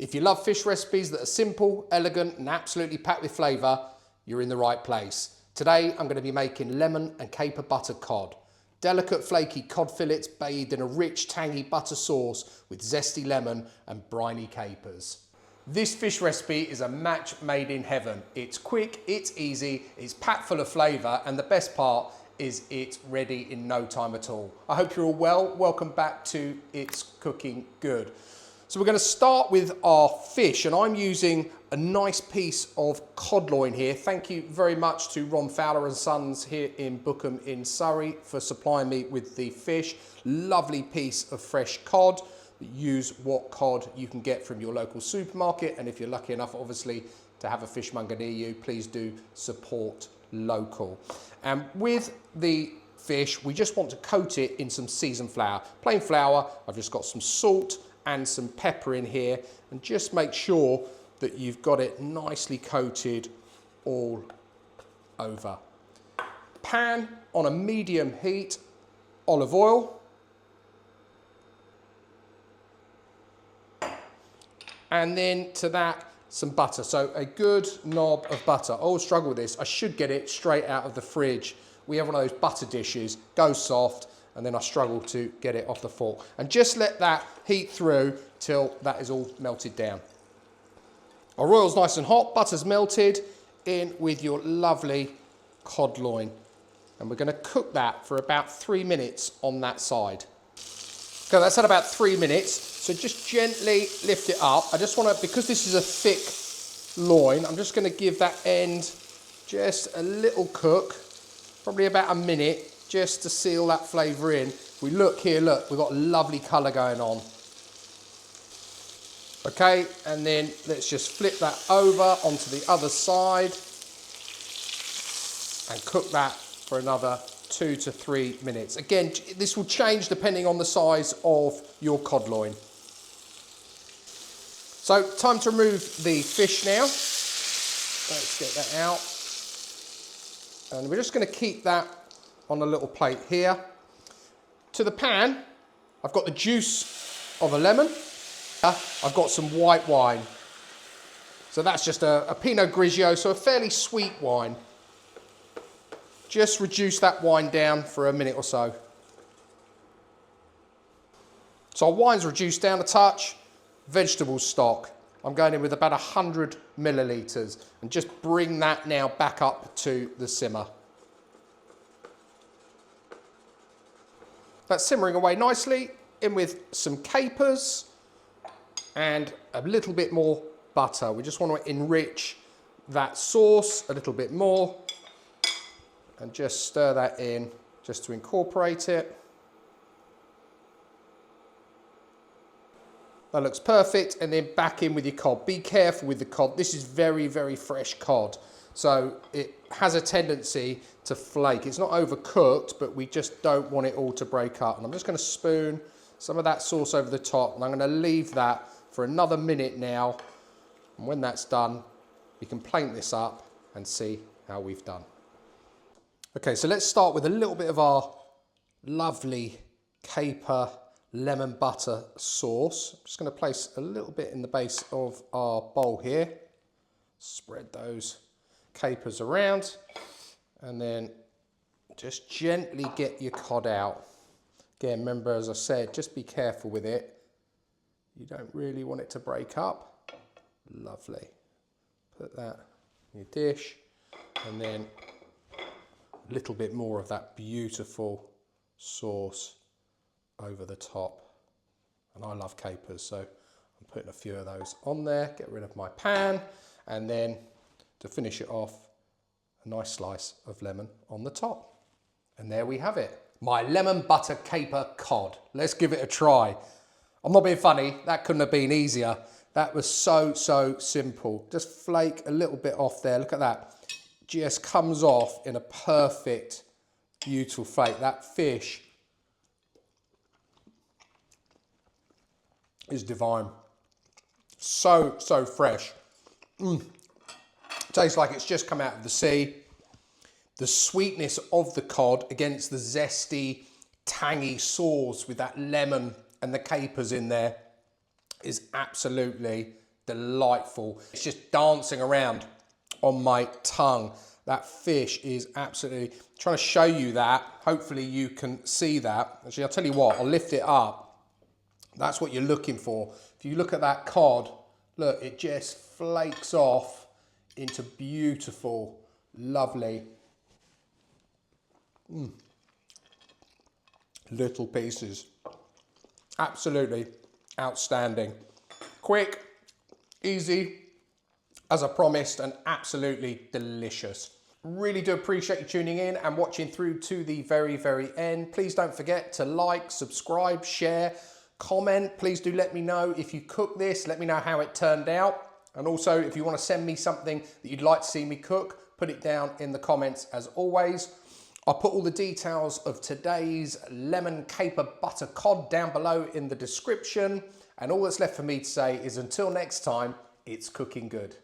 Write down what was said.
If you love fish recipes that are simple, elegant and absolutely packed with flavour, you're in the right place. Today I'm going to be making lemon and caper butter cod. Delicate flaky cod fillets bathed in a rich tangy butter sauce with zesty lemon and briny capers. This fish recipe is a match made in heaven. It's quick, it's easy, it's packed full of flavour, and the best part is it's ready in no time at all. I hope you're all well. Welcome back to It's Cooking Good. So we're going to start with our fish, and I'm using a nice piece of cod loin here. Thank you very much to Ron Fowler and Sons here in Bookham in Surrey for supplying me with the fish. Lovely piece of fresh cod. Use what cod you can get from your local supermarket, and if you're lucky enough obviously to have a fishmonger near you, please do support local. And with the fish, we just want to coat it in some seasoned flour. Plain flour. I've just got some salt and some pepper in here, and just make sure that you've got it nicely coated all over. Pan on a medium heat, olive oil, and then to that some butter. So a good knob of butter. I always struggle with this. I should get it straight out of the fridge. We have one of those butter dishes, goes soft, and then I struggle to get it off the fork. And just let that heat through till that is all melted down. Our oil's nice and hot, butter's melted, in with your lovely cod loin. And we're gonna cook that for about 3 minutes on that side. Okay, that's at about 3 minutes. So just gently lift it up. I just wanna, because this is a thick loin, I'm just gonna give that end just a little cook, probably about a minute, just to seal that flavour in. We look here, look, we've got a lovely colour going on. Okay, and then let's just flip that over onto the other side and cook that for another 2 to 3 minutes. Again, this will change depending on the size of your cod loin. So, time to remove the fish now. Let's get that out. And we're just going to keep that on a little plate here. To the pan, I've got the juice of a lemon. I've got some white wine. So that's just a Pinot Grigio, so a fairly sweet wine. Just reduce that wine down for a minute or so. So our wine's reduced down a touch. Vegetable stock. I'm going in with about 100 millilitres, and just bring that now back up to the simmer. That's simmering away nicely. In with some capers and a little bit more butter. We just want to enrich that sauce a little bit more, and just stir that in just to incorporate it. That looks perfect, and then back in with your cod. Be careful with the cod. This is very, very fresh cod, so it has a tendency to flake. It's not overcooked, but we just don't want it all to break up. And I'm just going to spoon some of that sauce over the top, and I'm going to leave that for another minute now. And when that's done, we can plate this up and see how we've done. Okay, so let's start with a little bit of our lovely caper lemon butter sauce. I'm just going to place a little bit in the base of our bowl here. Spread those capers around, and then just gently get your cod out. Again, remember, as I said, just be careful with it. You don't really want it to break up. Lovely. Put that in your dish, and then a little bit more of that beautiful sauce over the top. And I love capers, so I'm putting a few of those on there. Get rid of my pan, and then to finish it off, a nice slice of lemon on the top. And there we have it, my lemon butter caper cod. Let's give it a try. I'm not being funny, that couldn't have been easier. That was so simple. Just flake a little bit off there. Look at that. Just comes off in a perfect, beautiful flake. That fish is divine. So fresh. Tastes like it's just come out of the sea. The sweetness of the cod against the zesty, tangy sauce with that lemon and the capers in there is absolutely delightful. It's just dancing around on my tongue. That fish is absolutely, trying to show you that. Hopefully you can see that. Actually, I'll tell you what, I'll lift it up. That's what you're looking for. If you look at that cod, look, it just flakes off into beautiful, lovely little pieces. Absolutely outstanding. Quick, easy, as I promised, and absolutely delicious. Really do appreciate you tuning in and watching through to the very, very end. Please don't forget to like, subscribe, share, comment. Please do let me know if you cook this. Let me know how it turned out. And also, if you want to send me something that you'd like to see me cook, put it down in the comments as always. I'll put all the details of today's lemon caper butter cod down below in the description. And all that's left for me to say is until next time, it's cooking good.